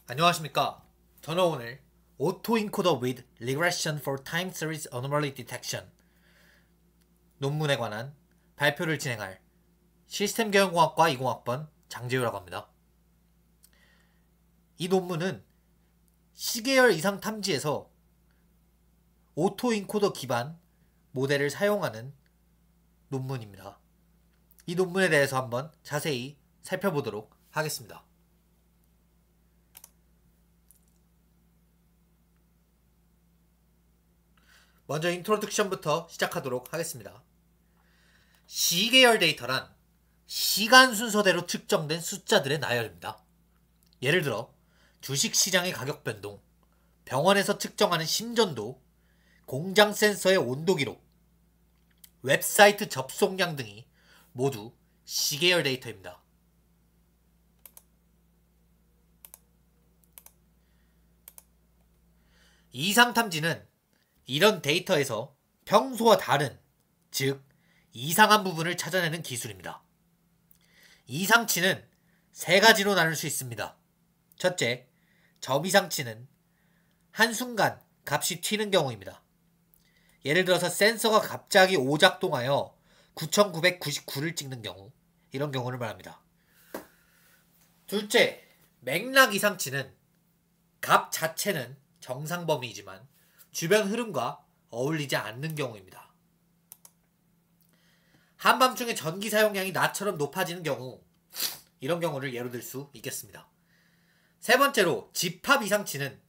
안녕하십니까. 저는 오늘 Autoencoder with Regression for Time Series Anomaly Detection 논문에 관한 발표를 진행할 시스템계열공학과 20학번 장재우라고 합니다. 이 논문은 시계열 이상 탐지에서 오토인코더 기반 모델을 사용하는 논문입니다. 이 논문에 대해서 한번 자세히 살펴보도록 하겠습니다. 먼저 인트로덕션부터 시작하도록 하겠습니다. 시계열 데이터란 시간 순서대로 측정된 숫자들의 나열입니다. 예를 들어 주식시장의 가격 변동, 병원에서 측정하는 심전도, 공장 센서의 온도 기록, 웹사이트 접속량 등이 모두 시계열 데이터입니다. 이상탐지는 이런 데이터에서 평소와 다른, 즉 이상한 부분을 찾아내는 기술입니다. 이상치는 세 가지로 나눌 수 있습니다. 첫째, 점이상치는 한순간 값이 튀는 경우입니다. 예를 들어서 센서가 갑자기 오작동하여 9999를 찍는 경우, 이런 경우를 말합니다. 둘째, 맥락 이상치는 값 자체는 정상 범위이지만 주변 흐름과 어울리지 않는 경우입니다. 한밤중에 전기 사용량이 낮처럼 높아지는 경우, 이런 경우를 예로 들 수 있겠습니다. 세 번째로 집합 이상치는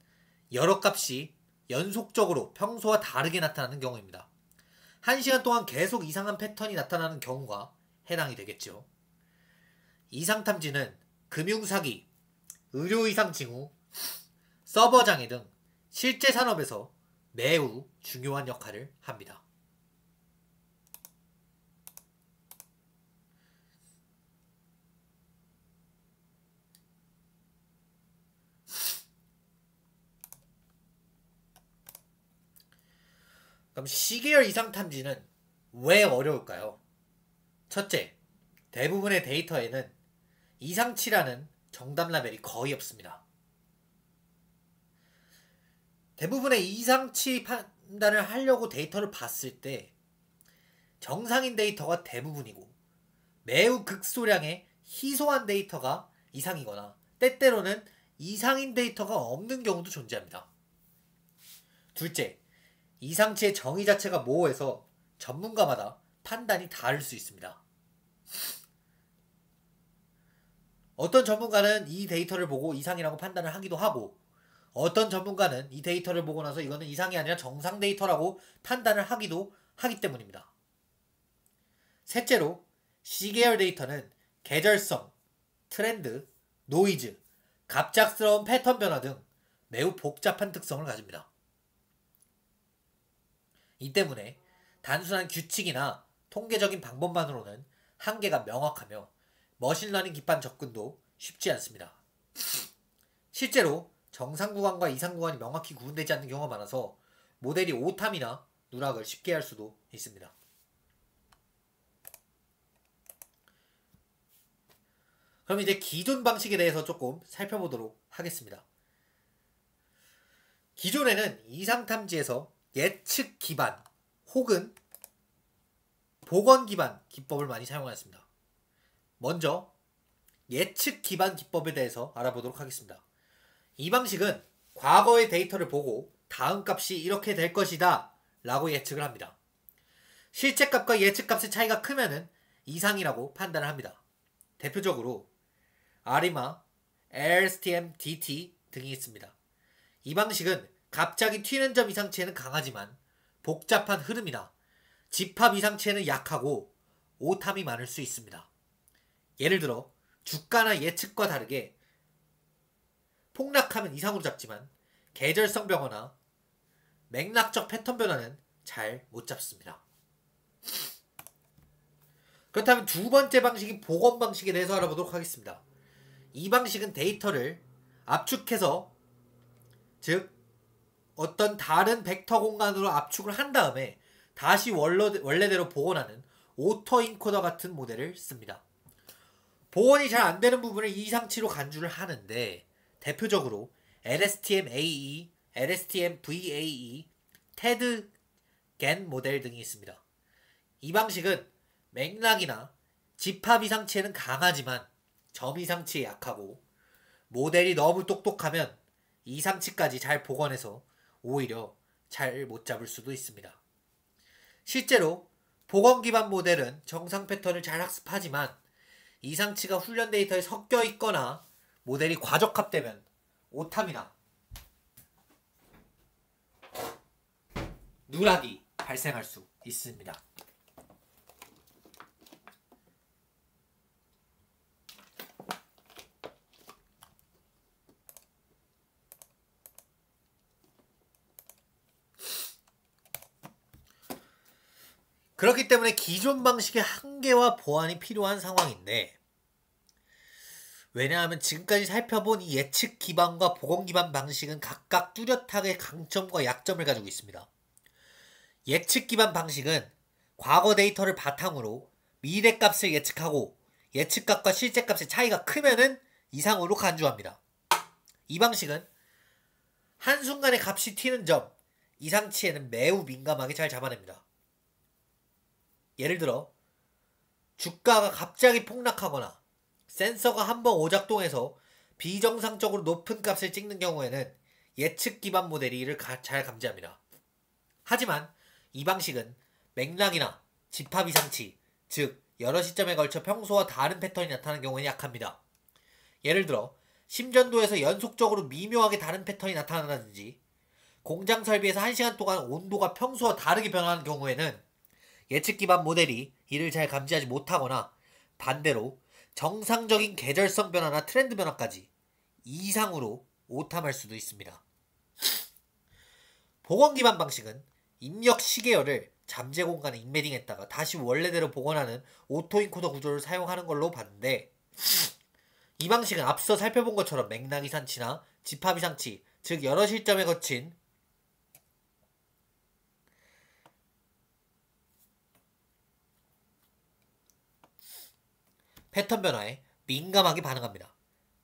여러 값이 연속적으로 평소와 다르게 나타나는 경우입니다. 1시간 동안 계속 이상한 패턴이 나타나는 경우가 해당이 되겠죠. 이상탐지는 금융사기, 의료이상 징후, 서버 장애 등 실제 산업에서 매우 중요한 역할을 합니다. 그럼 시계열 이상 탐지는 왜 어려울까요? 첫째, 대부분의 데이터에는 이상치라는 정답 라벨이 거의 없습니다. 대부분의 이상치 판단을 하려고 데이터를 봤을 때 정상인 데이터가 대부분이고 매우 극소량의 희소한 데이터가 이상이거나 때때로는 이상인 데이터가 없는 경우도 존재합니다. 둘째, 이상치의 정의 자체가 모호해서 전문가마다 판단이 다를 수 있습니다. 어떤 전문가는 이 데이터를 보고 이상이라고 판단을 하기도 하고, 어떤 전문가는 이 데이터를 보고 나서 이거는 이상이 아니라 정상 데이터라고 판단을 하기도 하기 때문입니다. 셋째로, 시계열 데이터는 계절성, 트렌드, 노이즈, 갑작스러운 패턴 변화 등 매우 복잡한 특성을 가집니다. 이 때문에 단순한 규칙이나 통계적인 방법만으로는 한계가 명확하며 머신러닝 기반 접근도 쉽지 않습니다. 실제로 정상 구간과 이상 구간이 명확히 구분되지 않는 경우가 많아서 모델이 오탐이나 누락을 쉽게 할 수도 있습니다. 그럼 이제 기존 방식에 대해서 조금 살펴보도록 하겠습니다. 기존에는 이상 탐지에서 예측 기반 혹은 복원 기반 기법을 많이 사용하였습니다. 먼저 예측 기반 기법에 대해서 알아보도록 하겠습니다. 이 방식은 과거의 데이터를 보고 다음 값이 이렇게 될 것이다 라고 예측을 합니다. 실제 값과 예측 값의 차이가 크면은 이상이라고 판단을 합니다. 대표적으로 아리마, LSTM, DT 등이 있습니다. 이 방식은 갑자기 튀는 점 이상치에는 강하지만 복잡한 흐름이나 집합 이상치에는 약하고 오탐이 많을 수 있습니다. 예를 들어 주가나 예측과 다르게 폭락하면 이상으로 잡지만 계절성 변화나 맥락적 패턴 변화는 잘 못 잡습니다. 그렇다면 두 번째 방식인 복원 방식에 대해서 알아보도록 하겠습니다. 이 방식은 데이터를 압축해서, 즉 어떤 다른 벡터 공간으로 압축을 한 다음에 다시 원래대로 복원하는 오토인코더 같은 모델을 씁니다. 복원이 잘 안되는 부분을 이상치로 간주를 하는데 대표적으로 LSTM-AE, LSTM-VAE, TED-GAN 모델 등이 있습니다. 이 방식은 맥락이나 집합 이상치에는 강하지만 점 이상치에 약하고, 모델이 너무 똑똑하면 이상치까지 잘 복원해서 오히려 잘 못 잡을 수도 있습니다. 실제로 복원 기반 모델은 정상 패턴을 잘 학습하지만 이상치가 훈련 데이터에 섞여 있거나 모델이 과적합되면 오탐이나 누락이 발생할 수 있습니다. 그렇기 때문에 기존 방식의 한계와 보완이 필요한 상황인데, 왜냐하면 지금까지 살펴본 이 예측 기반과 복원 기반 방식은 각각 뚜렷하게 강점과 약점을 가지고 있습니다. 예측 기반 방식은 과거 데이터를 바탕으로 미래 값을 예측하고 예측값과 실제 값의 차이가 크면은 이상으로 간주합니다. 이 방식은 한순간에 값이 튀는 점, 이상치에는 매우 민감하게 잘 잡아냅니다. 예를 들어 주가가 갑자기 폭락하거나 센서가 한번 오작동해서 비정상적으로 높은 값을 찍는 경우에는 예측 기반 모델이 이를 잘 감지합니다. 하지만 이 방식은 맥락이나 집합 이상치, 즉 여러 시점에 걸쳐 평소와 다른 패턴이 나타나는 경우에는 약합니다. 예를 들어 심전도에서 연속적으로 미묘하게 다른 패턴이 나타난다든지, 공장 설비에서 1시간 동안 온도가 평소와 다르게 변하는 경우에는 예측 기반 모델이 이를 잘 감지하지 못하거나, 반대로 정상적인 계절성 변화나 트렌드 변화까지 이상으로 오탐할 수도 있습니다. 복원 기반 방식은 입력 시계열을 잠재 공간에 인베딩했다가 다시 원래대로 복원하는 오토인코더 구조를 사용하는 걸로 봤는데, 이 방식은 앞서 살펴본 것처럼 맥락 이상치나 집합 이상치, 즉 여러 시점에 거친 패턴 변화에 민감하게 반응합니다.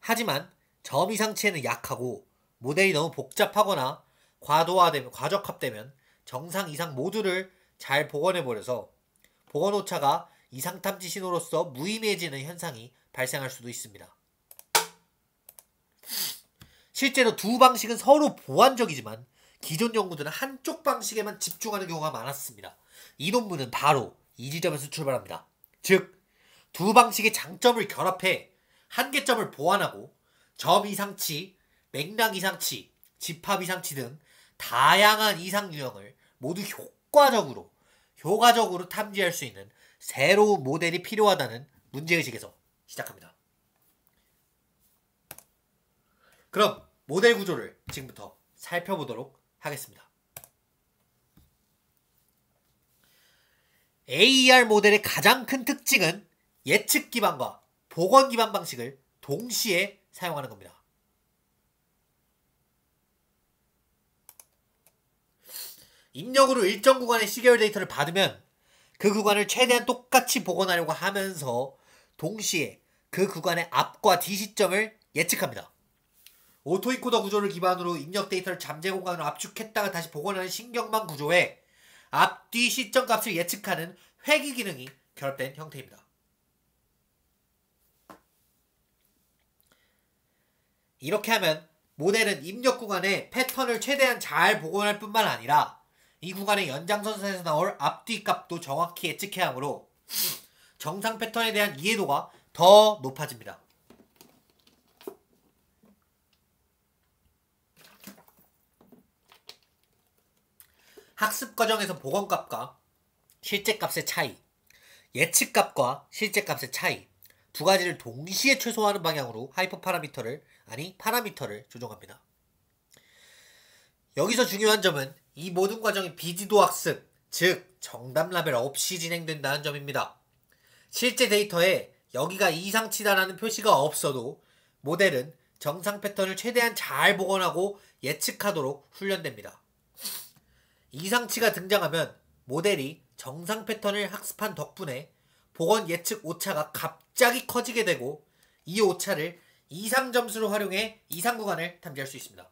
하지만 점 이상치에는 약하고, 모델이 너무 복잡하거나 과도화되면, 과적합되면 정상 이상 모두를 잘 복원해버려서 복원 오차가 이상 탐지 신호로서 무의미해지는 현상이 발생할 수도 있습니다. 실제로 두 방식은 서로 보완적이지만 기존 연구들은 한쪽 방식에만 집중하는 경우가 많았습니다. 이 논문은 바로 이 지점에서 출발합니다. 즉, 두 방식의 장점을 결합해 한계점을 보완하고 점 이상치, 맥락 이상치, 집합 이상치 등 다양한 이상 유형을 모두 효과적으로 탐지할 수 있는 새로운 모델이 필요하다는 문제의식에서 시작합니다. 그럼 모델 구조를 지금부터 살펴보도록 하겠습니다. AER 모델의 가장 큰 특징은 예측 기반과 복원 기반 방식을 동시에 사용하는 겁니다. 입력으로 일정 구간의 시계열 데이터를 받으면 그 구간을 최대한 똑같이 복원하려고 하면서 동시에 그 구간의 앞과 뒤 시점을 예측합니다. 오토인코더 구조를 기반으로 입력 데이터를 잠재 공간으로 압축했다가 다시 복원하는 신경망 구조에 앞, 뒤 시점 값을 예측하는 회귀 기능이 결합된 형태입니다. 이렇게 하면 모델은 입력 구간의 패턴을 최대한 잘 복원할 뿐만 아니라 이 구간의 연장선상에서 나올 앞뒤 값도 정확히 예측해야 하므로 정상 패턴에 대한 이해도가 더 높아집니다. 학습 과정에서 복원값과 실제값의 차이, 예측값과 실제값의 차이 두 가지를 동시에 최소화하는 방향으로 파라미터를 조정합니다. 여기서 중요한 점은 이 모든 과정이 비지도 학습, 즉 정답 라벨 없이 진행된다는 점입니다. 실제 데이터에 여기가 이상치다라는 표시가 없어도 모델은 정상 패턴을 최대한 잘 복원하고 예측하도록 훈련됩니다. 이상치가 등장하면 모델이 정상 패턴을 학습한 덕분에 복원 예측 오차가 갑자기 커지게 되고, 이 오차를 이상 점수를 활용해 이상 구간을 탐지할 수 있습니다.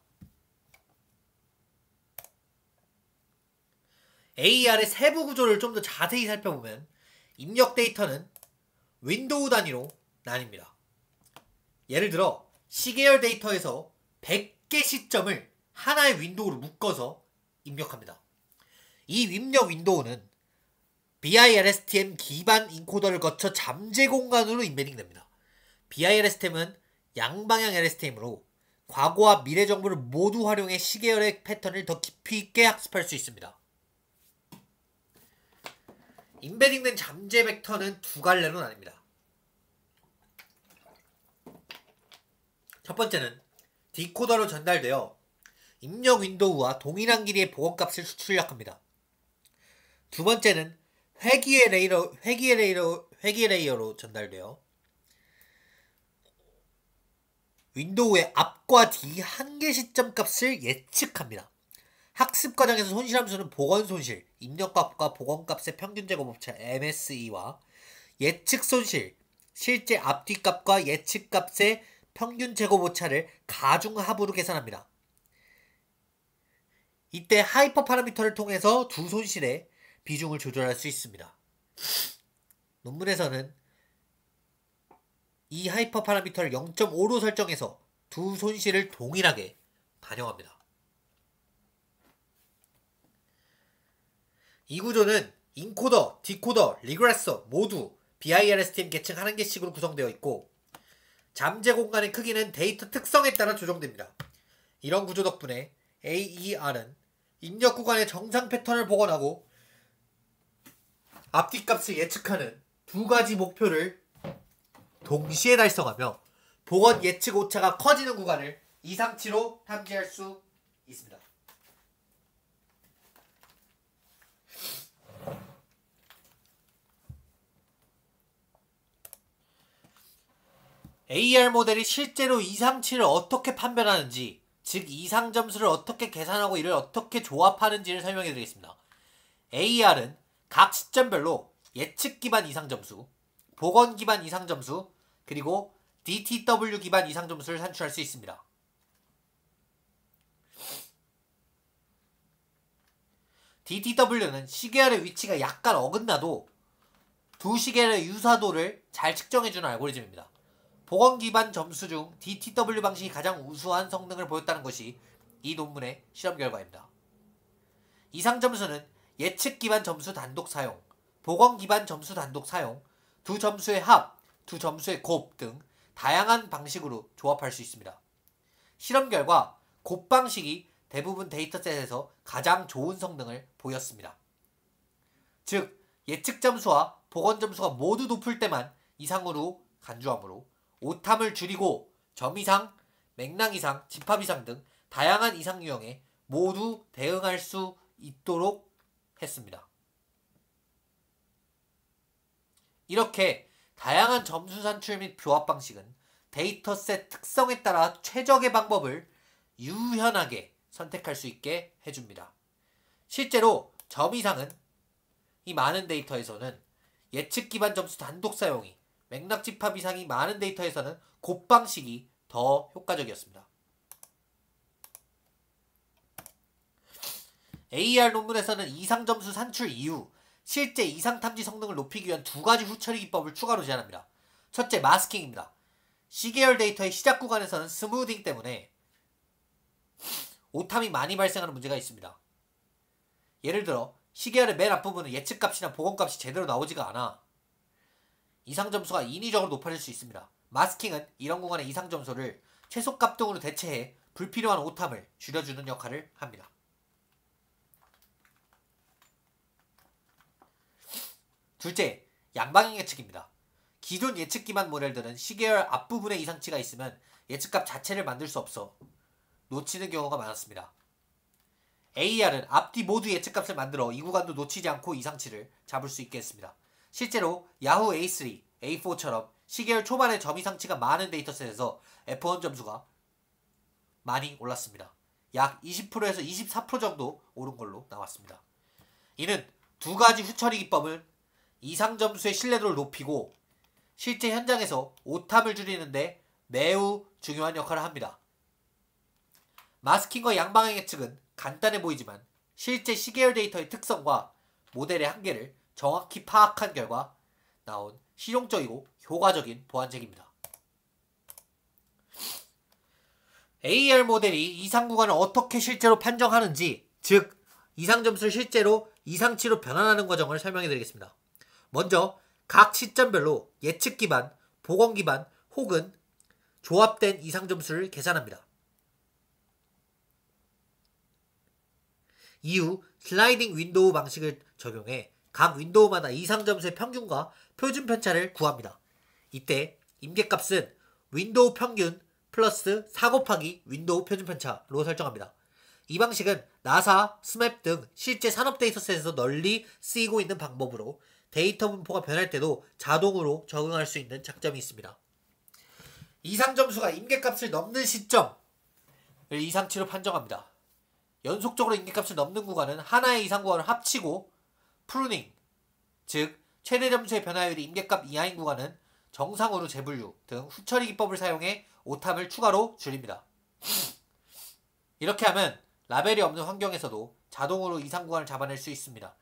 AER의 세부 구조를 좀 더 자세히 살펴보면 입력 데이터는 윈도우 단위로 나뉩니다. 예를 들어 시계열 데이터에서 100개 시점을 하나의 윈도우로 묶어서 입력합니다. 이 입력 윈도우는 BIRSTM 기반 인코더를 거쳐 잠재 공간으로 임베딩 됩니다. BIRSTM은 양방향 LSTM으로 과거와 미래 정보를 모두 활용해 시계열의 패턴을 더 깊이 있게 학습할 수 있습니다. 임베딩된 잠재 벡터는 두 갈래로 나뉩니다. 첫 번째는 디코더로 전달되어 입력 윈도우와 동일한 길이의 복원값을 출력합니다. 두 번째는 회귀의 레이어로 전달되어 윈도우의 앞과 뒤 한 개 시점 값을 예측합니다. 학습 과정에서 손실함수는 복원 손실, 입력값과 복원값의 평균 제곱오차 MSE와 예측 손실, 실제 앞뒤값과 예측값의 평균 제곱오차를 가중합으로 계산합니다. 이때 하이퍼 파라미터를 통해서 두 손실의 비중을 조절할 수 있습니다. 논문에서는 이 하이퍼 파라미터를 0.5로 설정해서 두 손실을 동일하게 반영합니다. 이 구조는 인코더, 디코더, 리그레서 모두 BIRSTM 계층 한 개씩으로 구성되어 있고 잠재 공간의 크기는 데이터 특성에 따라 조정됩니다. 이런 구조 덕분에 AER은 입력 구간의 정상 패턴을 복원하고 앞뒤값을 예측하는 두 가지 목표를 동시에 달성하며 복원 예측 오차가 커지는 구간을 이상치로 탐지할 수 있습니다. AER 모델이 실제로 이상치를 어떻게 판별하는지, 즉 이상 점수를 어떻게 계산하고 이를 어떻게 조합하는지를 설명해 드리겠습니다. AER은 각 시점별로 예측 기반 이상 점수, 복원 기반 이상 점수, 그리고 DTW 기반 이상 점수를 산출할 수 있습니다. DTW는 시계열의 위치가 약간 어긋나도 두 시계열의 유사도를 잘 측정해주는 알고리즘입니다. 복원 기반 점수 중 DTW 방식이 가장 우수한 성능을 보였다는 것이 이 논문의 실험 결과입니다. 이상 점수는 예측 기반 점수 단독 사용, 복원 기반 점수 단독 사용, 두 점수의 합, 두 점수의 곱 등 다양한 방식으로 조합할 수 있습니다. 실험 결과 곱 방식이 대부분 데이터셋에서 가장 좋은 성능을 보였습니다. 즉 예측 점수와 복원 점수가 모두 높을 때만 이상으로 간주하므로 오탐을 줄이고 점 이상, 맥락 이상, 집합 이상 등 다양한 이상 유형에 모두 대응할 수 있도록 했습니다. 이렇게 다양한 점수 산출 및 조합 방식은 데이터셋 특성에 따라 최적의 방법을 유연하게 선택할 수 있게 해줍니다. 실제로 점 이상은 이 많은 데이터에서는 예측 기반 점수 단독 사용이, 맥락 집합 이상이 많은 데이터에서는 곱 방식이 더 효과적이었습니다. AER 논문에서는 이상 점수 산출 이후 실제 이상 탐지 성능을 높이기 위한 두 가지 후처리 기법을 추가로 제안합니다. 첫째, 마스킹입니다. 시계열 데이터의 시작 구간에서는 스무딩 때문에 오탐이 많이 발생하는 문제가 있습니다. 예를 들어 시계열의 맨 앞부분은 예측값이나 복원값이 제대로 나오지가 않아 이상 점수가 인위적으로 높아질 수 있습니다. 마스킹은 이런 구간의 이상 점수를 최소값 등으로 대체해 불필요한 오탐을 줄여주는 역할을 합니다. 둘째, 양방향 예측입니다. 기존 예측 기반 모델들은 시계열 앞부분에 이상치가 있으면 예측값 자체를 만들 수 없어 놓치는 경우가 많았습니다. AER은 앞뒤 모두 예측값을 만들어 이 구간도 놓치지 않고 이상치를 잡을 수 있게 했습니다. 실제로 야후 A3, A4처럼 시계열 초반에 점 이상치가 많은 데이터셋에서 F1 점수가 많이 올랐습니다. 약 20%에서 24% 정도 오른 걸로 나왔습니다. 이는 두 가지 후처리 기법은 이상 점수의 신뢰도를 높이고 실제 현장에서 오탐을 줄이는데 매우 중요한 역할을 합니다. 마스킹과 양방향 예측은 간단해 보이지만 실제 시계열 데이터의 특성과 모델의 한계를 정확히 파악한 결과 나온 실용적이고 효과적인 보완책입니다. AER 모델이 이상 구간을 어떻게 실제로 판정하는지, 즉 이상 점수를 실제로 이상치로 변환하는 과정을 설명해 드리겠습니다. 먼저 각 시점별로 예측 기반, 복원 기반 혹은 조합된 이상 점수를 계산합니다. 이후 슬라이딩 윈도우 방식을 적용해 각 윈도우마다 이상 점수의 평균과 표준 편차를 구합니다. 이때 임계값은 윈도우 평균 플러스 4 곱하기 윈도우 표준 편차로 설정합니다. 이 방식은 나사, 스맵 등 실제 산업 데이터셋에서 널리 쓰이고 있는 방법으로 데이터 분포가 변할 때도 자동으로 적응할 수 있는 장점이 있습니다. 이상 점수가 임계값을 넘는 시점을 이상치로 판정합니다. 연속적으로 임계값을 넘는 구간은 하나의 이상 구간을 합치고 프루닝, 즉 최대 점수의 변화율이 임계값 이하인 구간은 정상으로 재분류 등 후처리 기법을 사용해 오탐을 추가로 줄입니다. 이렇게 하면 라벨이 없는 환경에서도 자동으로 이상 구간을 잡아낼 수 있습니다.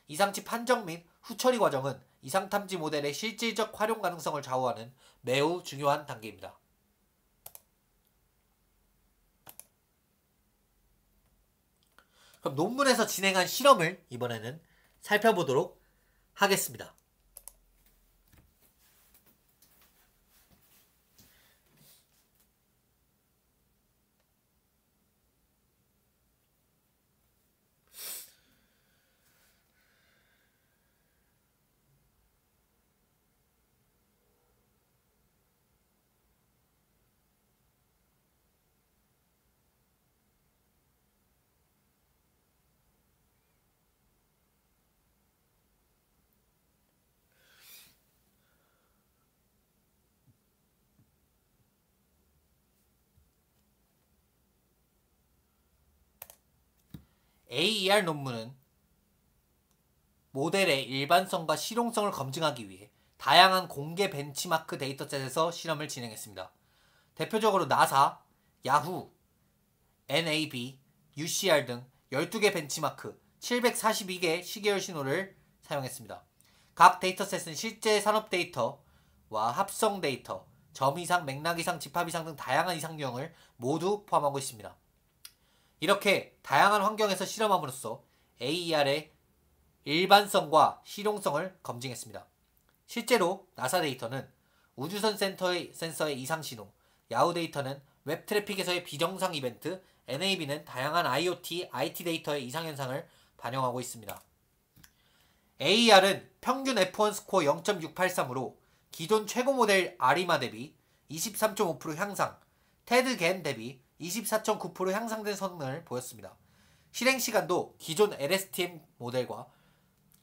이상치 판정 및 후처리 과정은 이상 탐지 모델의 실질적 활용 가능성을 좌우하는 매우 중요한 단계입니다. 그럼 논문에서 진행한 실험을 이번에는 살펴보도록 하겠습니다. AER 논문은 모델의 일반성과 실용성을 검증하기 위해 다양한 공개 벤치마크 데이터셋에서 실험을 진행했습니다. 대표적으로 나사, 야후, NAB, UCR 등 12개 벤치마크 742개의 시계열 신호를 사용했습니다. 각 데이터셋은 실제 산업 데이터와 합성 데이터, 점 이상, 맥락 이상, 집합 이상 등 다양한 이상 유형을 모두 포함하고 있습니다. 이렇게 다양한 환경에서 실험함으로써 AER의 일반성과 실용성을 검증했습니다. 실제로 나사 데이터는 우주선 센서의 이상 신호, 야후 데이터는 웹 트래픽에서의 비정상 이벤트, NAB는 다양한 IoT, IT 데이터의 이상 현상을 반영하고 있습니다. AER은 평균 F1 스코어 0.683으로 기존 최고 모델 아리마 대비 23.5% 향상, 테드 겐 대비 24.9% 향상된 성능을 보였습니다. 실행 시간도 기존 LSTM 모델과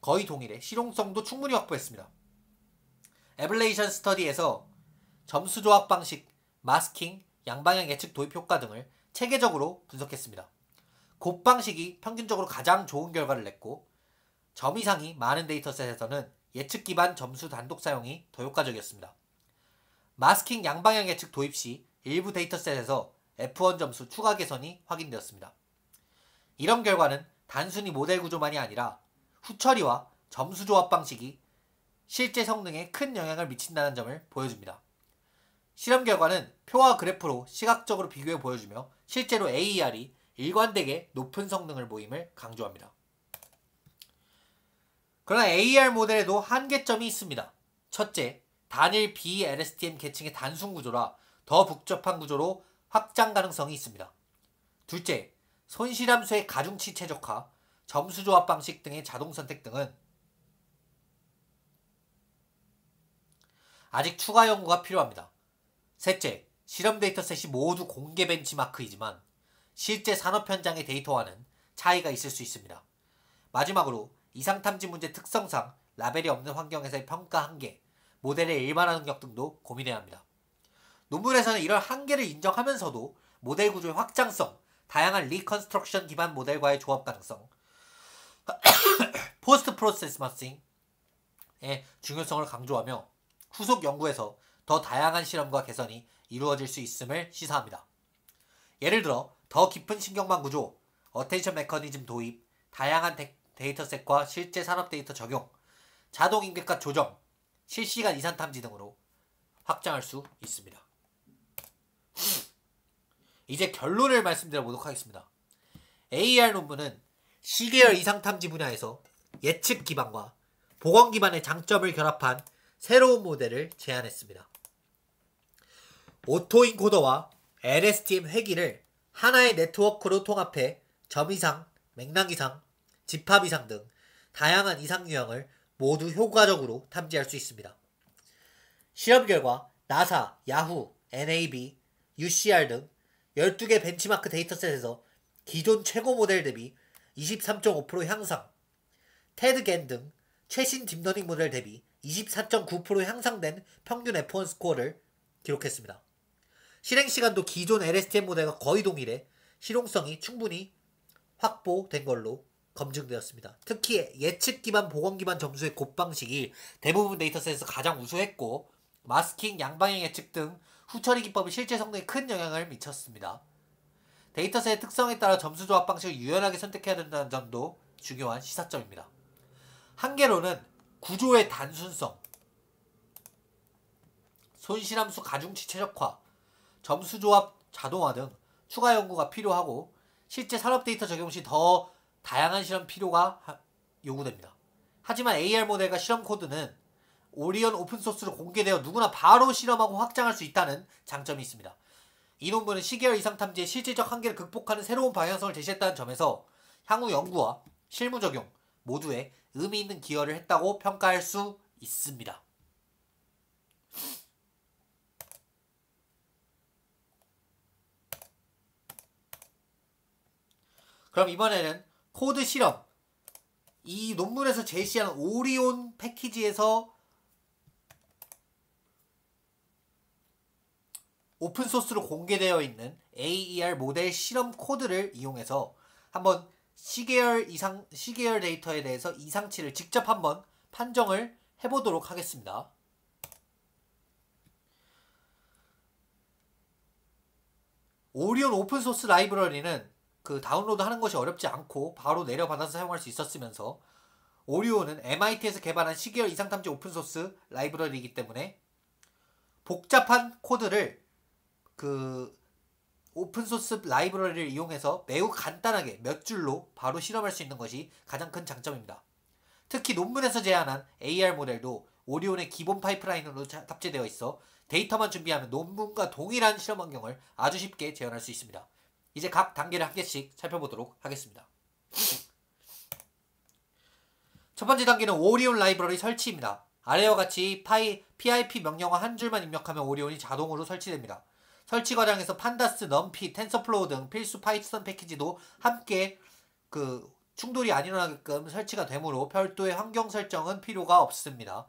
거의 동일해 실용성도 충분히 확보했습니다. 에블레이션 스터디에서 점수 조합 방식, 마스킹, 양방향 예측 도입 효과 등을 체계적으로 분석했습니다. 곱 방식이 평균적으로 가장 좋은 결과를 냈고 점 이상이 많은 데이터셋에서는 예측 기반 점수 단독 사용이 더 효과적이었습니다. 마스킹 양방향 예측 도입 시 일부 데이터셋에서 F1 점수 추가 개선이 확인되었습니다. 이런 결과는 단순히 모델 구조만이 아니라 후처리와 점수 조합 방식이 실제 성능에 큰 영향을 미친다는 점을 보여줍니다. 실험 결과는 표와 그래프로 시각적으로 비교해 보여주며 실제로 AER이 일관되게 높은 성능을 보임을 강조합니다. 그러나 AER 모델에도 한계점이 있습니다. 첫째, 단일 BLSTM 계층의 단순 구조라 더 복잡한 구조로 확장 가능성이 있습니다. 둘째, 손실함수의 가중치 최적화, 점수 조합 방식 등의 자동 선택 등은 아직 추가 연구가 필요합니다. 셋째, 실험 데이터셋이 모두 공개 벤치마크이지만 실제 산업 현장의 데이터와는 차이가 있을 수 있습니다. 마지막으로 이상 탐지 문제 특성상 라벨이 없는 환경에서의 평가 한계, 모델의 일반화 능력 등도 고민해야 합니다. 논문에서는 이런 한계를 인정하면서도 모델 구조의 확장성, 다양한 리컨스트럭션 기반 모델과의 조합 가능성, 포스트 프로세스 마싱의 중요성을 강조하며 후속 연구에서 더 다양한 실험과 개선이 이루어질 수 있음을 시사합니다. 예를 들어 더 깊은 신경망 구조, 어텐션 메커니즘 도입, 다양한 데이터셋과 실제 산업 데이터 적용, 자동 인격화 조정, 실시간 이산 탐지 등으로 확장할 수 있습니다. 이제 결론을 말씀드려보도록 하겠습니다. AR 논문은 시계열 이상 탐지 분야에서 예측 기반과 보건 기반의 장점을 결합한 새로운 모델을 제안했습니다. 오토인코더와 LSTM 회기를 하나의 네트워크로 통합해 점 이상, 맥락 이상, 집합 이상 등 다양한 이상 유형을 모두 효과적으로 탐지할 수 있습니다. 실험 결과 나사, 야후, NAB, UCR 등 12개 벤치마크 데이터셋에서 기존 최고 모델 대비 23.5% 향상, 테드겐 등 최신 딥러닝 모델 대비 24.9% 향상된 평균 F1 스코어를 기록했습니다. 실행시간도 기존 LSTM 모델과 거의 동일해 실용성이 충분히 확보된 걸로 검증되었습니다. 특히 예측 기반 보건 기반 점수의 곱방식이 대부분 데이터셋에서 가장 우수했고 마스킹, 양방향 예측 등 후처리 기법이 실제 성능에 큰 영향을 미쳤습니다. 데이터셋의 특성에 따라 점수 조합 방식을 유연하게 선택해야 된다는 점도 중요한 시사점입니다. 한계로는 구조의 단순성, 손실함수 가중치 최적화, 점수 조합 자동화 등 추가 연구가 필요하고 실제 산업 데이터 적용 시 더 다양한 실험 필요가 요구됩니다. 하지만 AR 모델과 실험 코드는 오리온 오픈소스로 공개되어 누구나 바로 실험하고 확장할 수 있다는 장점이 있습니다. 이 논문은 시계열 이상 탐지의 실질적 한계를 극복하는 새로운 방향성을 제시했다는 점에서 향후 연구와 실무 적용 모두에 의미 있는 기여를 했다고 평가할 수 있습니다. 그럼 이번에는 코드 실험, 이 논문에서 제시하는 오리온 패키지에서 오픈소스로 공개되어 있는 AER 모델 실험 코드를 이용해서 한번 시계열 데이터에 대해서 이상치를 직접 한번 판정을 해보도록 하겠습니다. 오리온 오픈소스 라이브러리는 그 다운로드 하는 것이 어렵지 않고 바로 내려받아서 사용할 수 있었으면서 오리온은 MIT에서 개발한 시계열 이상탐지 오픈소스 라이브러리이기 때문에 복잡한 코드를 그 오픈소스 라이브러리를 이용해서 매우 간단하게 몇 줄로 바로 실험할 수 있는 것이 가장 큰 장점입니다. 특히 논문에서 제안한 AR 모델도 오리온의 기본 파이프라인으로 탑재되어 있어 데이터만 준비하면 논문과 동일한 실험 환경을 아주 쉽게 재현할 수 있습니다. 이제 각 단계를 한 개씩 살펴보도록 하겠습니다. 첫 번째 단계는 오리온 라이브러리 설치입니다. 아래와 같이 PIP 명령어 한 줄만 입력하면 오리온이 자동으로 설치됩니다. 설치 과정에서 판다스, 넘피, 텐서플로우 등 필수 파이썬 패키지도 함께 충돌이 안 일어나게끔 설치가 되므로 별도의 환경 설정은 필요가 없습니다.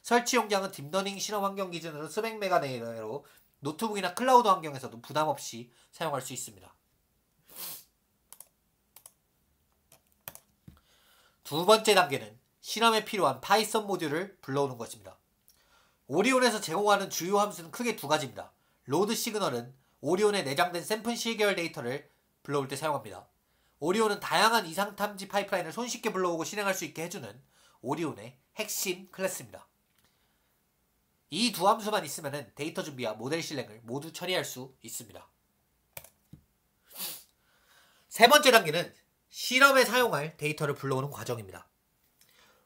설치 용량은 딥러닝 실험 환경 기준으로 수백 메가 내외로 노트북이나 클라우드 환경에서도 부담 없이 사용할 수 있습니다. 두 번째 단계는 실험에 필요한 파이썬 모듈을 불러오는 것입니다. 오리온에서 제공하는 주요 함수는 크게 두 가지입니다. 로드 시그널은 오리온에 내장된 샘플 시계열 데이터를 불러올 때 사용합니다. 오리온은 다양한 이상 탐지 파이프라인을 손쉽게 불러오고 실행할 수 있게 해주는 오리온의 핵심 클래스입니다. 이 두 함수만 있으면 데이터 준비와 모델 실행을 모두 처리할 수 있습니다. 세 번째 단계는 실험에 사용할 데이터를 불러오는 과정입니다.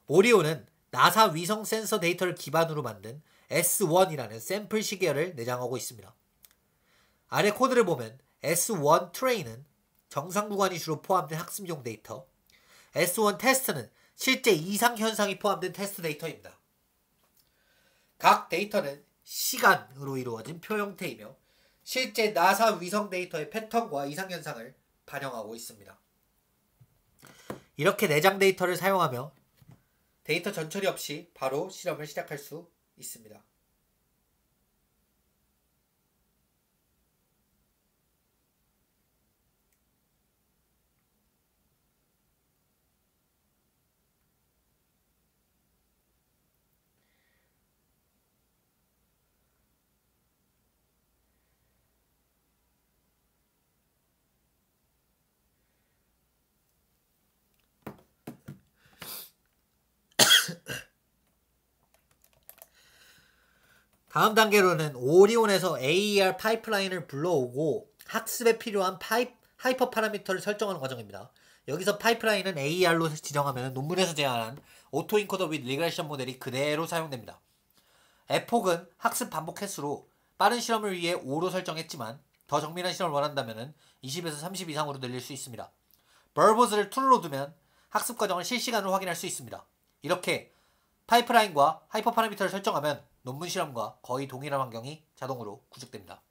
오리온은 나사 위성 센서 데이터를 기반으로 만든 S1이라는 샘플 시계열을 내장하고 있습니다. 아래 코드를 보면 S1 트레인은 정상 구간이 주로 포함된 학습용 데이터, S1 테스트는 실제 이상 현상이 포함된 테스트 데이터입니다. 각 데이터는 시간으로 이루어진 표 형태이며 실제 나사 위성 데이터의 패턴과 이상 현상을 반영하고 있습니다. 이렇게 내장 데이터를 사용하며 데이터 전처리 없이 바로 실험을 시작할 수 있습니다. 다음 단계로는 오리온에서 AER 파이프라인을 불러오고 학습에 필요한 하이퍼 파라미터를 설정하는 과정입니다. 여기서 파이프라인은 AER로 지정하면 논문에서 제안한 오토 인코더 윗 리그레션 모델이 그대로 사용됩니다. 에폭은 학습 반복 횟수로 빠른 실험을 위해 5로 설정했지만 더 정밀한 실험을 원한다면 20에서 30 이상으로 늘릴 수 있습니다. 버보즈를 툴로 두면 학습 과정을 실시간으로 확인할 수 있습니다. 이렇게 파이프라인과 하이퍼 파라미터를 설정하면 논문 실험과 거의 동일한 환경이 자동으로 구축됩니다.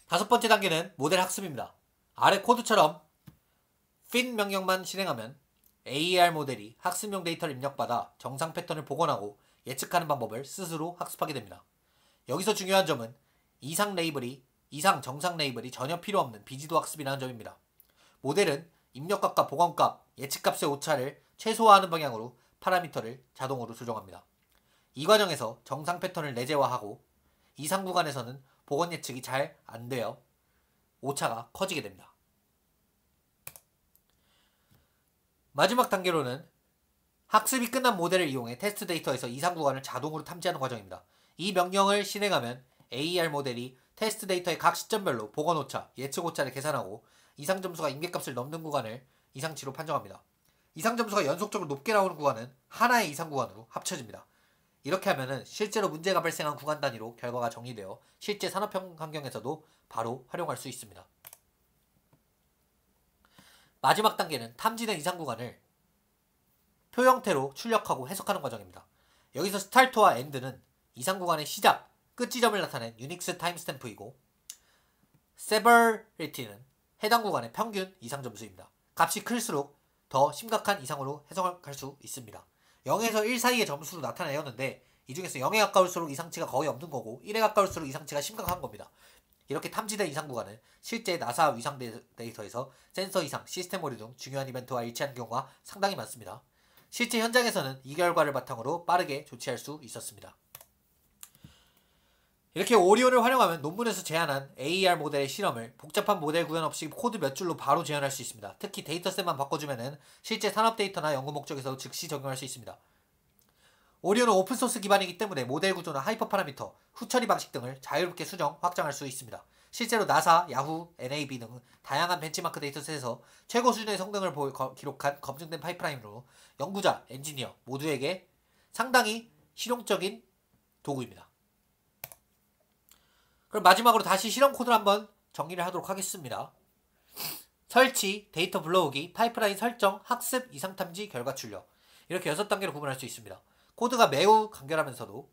다섯 번째 단계는 모델 학습입니다. 아래 코드처럼 fin 명령만 실행하면 AER 모델이 학습용 데이터를 입력받아 정상 패턴을 복원하고 예측하는 방법을 스스로 학습하게 됩니다. 여기서 중요한 점은 이상 정상 레이블이 전혀 필요 없는 비지도 학습이라는 점입니다. 모델은 입력값과 복원값, 예측값의 오차를 최소화하는 방향으로 파라미터를 자동으로 조정합니다. 이 과정에서 정상 패턴을 내재화하고 이상 구간에서는 복원 예측이 잘 안되어 오차가 커지게 됩니다. 마지막 단계로는 학습이 끝난 모델을 이용해 테스트 데이터에서 이상 구간을 자동으로 탐지하는 과정입니다. 이 명령을 실행하면 AER 모델이 테스트 데이터의 각 시점별로 복원 오차, 예측 오차를 계산하고 이상 점수가 임계값을 넘는 구간을 이상치로 판정합니다. 이상 점수가 연속적으로 높게 나오는 구간은 하나의 이상 구간으로 합쳐집니다. 이렇게 하면 실제로 문제가 발생한 구간 단위로 결과가 정리되어 실제 산업 환경에서도 바로 활용할 수 있습니다. 마지막 단계는 탐지된 이상 구간을 표 형태로 출력하고 해석하는 과정입니다. 여기서 스타트와 엔드는 이상 구간의 시작, 끝 지점을 나타낸 유닉스 타임스탬프이고 severity는 해당 구간의 평균 이상 점수입니다. 값이 클수록 더 심각한 이상으로 해석할 수 있습니다. 0에서 1 사이의 점수로 나타내었는데 이 중에서 0에 가까울수록 이상치가 거의 없는 거고 1에 가까울수록 이상치가 심각한 겁니다. 이렇게 탐지된 이상 구간은 실제 나사 위상 데이터에서 센서 이상, 시스템 오류 등 중요한 이벤트와 일치하는 경우가 상당히 많습니다. 실제 현장에서는 이 결과를 바탕으로 빠르게 조치할 수 있었습니다. 이렇게 오리온을 활용하면 논문에서 제안한 AER 모델의 실험을 복잡한 모델 구현 없이 코드 몇 줄로 바로 재현할 수 있습니다. 특히 데이터셋만 바꿔주면 실제 산업 데이터나 연구 목적에서 즉시 적용할 수 있습니다. 오리온은 오픈소스 기반이기 때문에 모델 구조나 하이퍼 파라미터, 후처리 방식 등을 자유롭게 수정, 확장할 수 있습니다. 실제로 나사, 야후, NAB 등 다양한 벤치마크 데이터셋에서 최고 수준의 성능을 기록한 검증된 파이프라인으로 연구자, 엔지니어 모두에게 상당히 실용적인 도구입니다. 그럼 마지막으로 다시 실험 코드를 한번 정리를 하도록 하겠습니다. 설치, 데이터 불러오기, 파이프라인 설정, 학습, 이상 탐지, 결과 출력. 이렇게 6단계로 구분할 수 있습니다. 코드가 매우 간결하면서도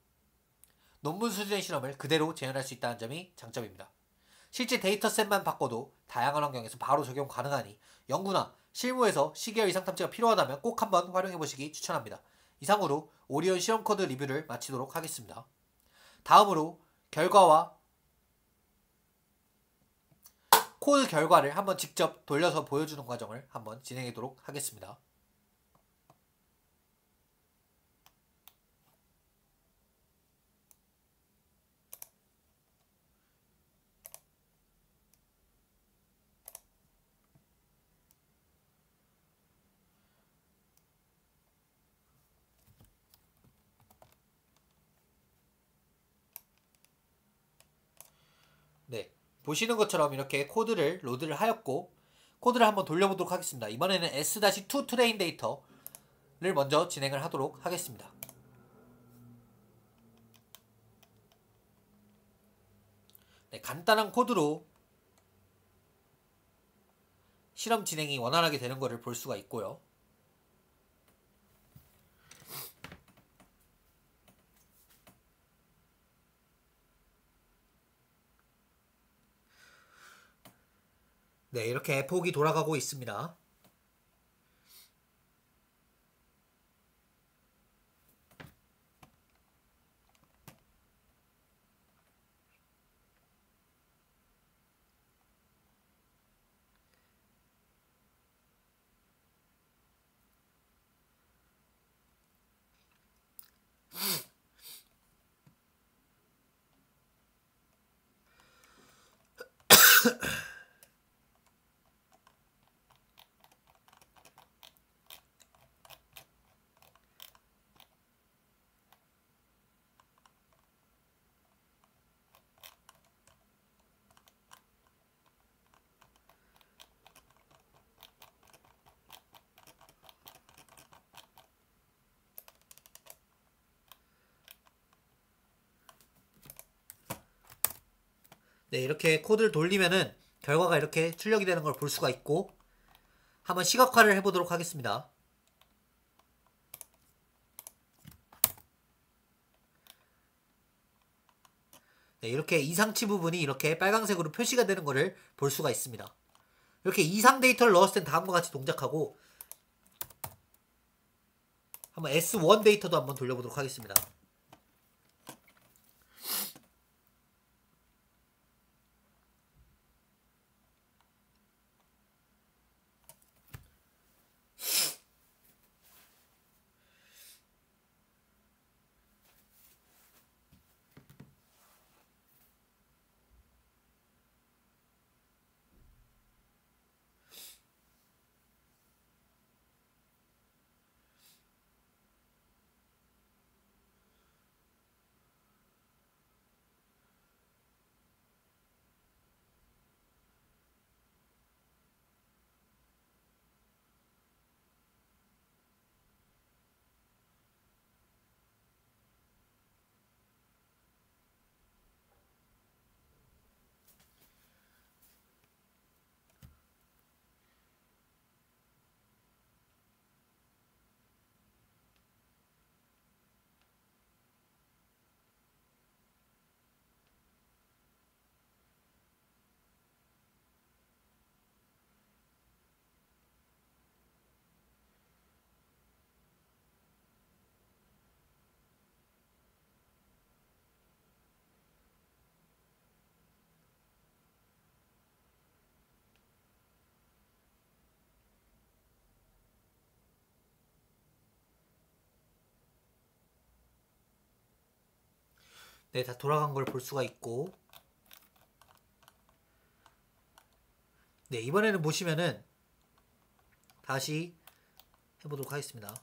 논문 수준의 실험을 그대로 재현할 수 있다는 점이 장점입니다. 실제 데이터셋만 바꿔도 다양한 환경에서 바로 적용 가능하니 연구나 실무에서 시계열 이상 탐지가 필요하다면 꼭 한번 활용해보시기 추천합니다. 이상으로 오리온 실험 코드 리뷰를 마치도록 하겠습니다. 다음으로 코드 결과를 한번 직접 돌려서 보여주는 과정을 한번 진행하도록 하겠습니다. 네, 보시는 것처럼 이렇게 코드를 로드를 하였고 코드를 한번 돌려보도록 하겠습니다. 이번에는 S-2 트레인 데이터를 먼저 진행을 하도록 하겠습니다. 네, 간단한 코드로 실험 진행이 원활하게 되는 것을 볼 수가 있고요. 네, 이렇게 폭이 돌아가고 있습니다. 네, 이렇게 코드를 돌리면은 결과가 이렇게 출력이 되는 걸 볼 수가 있고, 한번 시각화를 해보도록 하겠습니다. 네, 이렇게 이상치 부분이 이렇게 빨간색으로 표시가 되는 것을 볼 수가 있습니다. 이렇게 이상 데이터를 넣었을 땐 다음과 같이 동작하고, 한번 S1 데이터도 한번 돌려보도록 하겠습니다. 네, 다 돌아간 걸 볼 수가 있고, 네, 이번에는 보시면은 다시 해보도록 하겠습니다.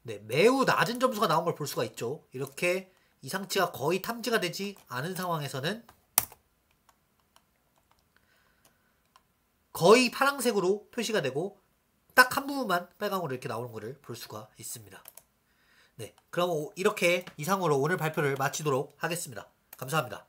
네, 매우 낮은 점수가 나온 걸 볼 수가 있죠. 이렇게 이상치가 거의 탐지가 되지 않은 상황에서는 거의 파란색으로 표시가 되고 딱 한 부분만 빨강으로 이렇게 나오는 것을 볼 수가 있습니다. 네, 그럼 이렇게 이상으로 오늘 발표를 마치도록 하겠습니다. 감사합니다.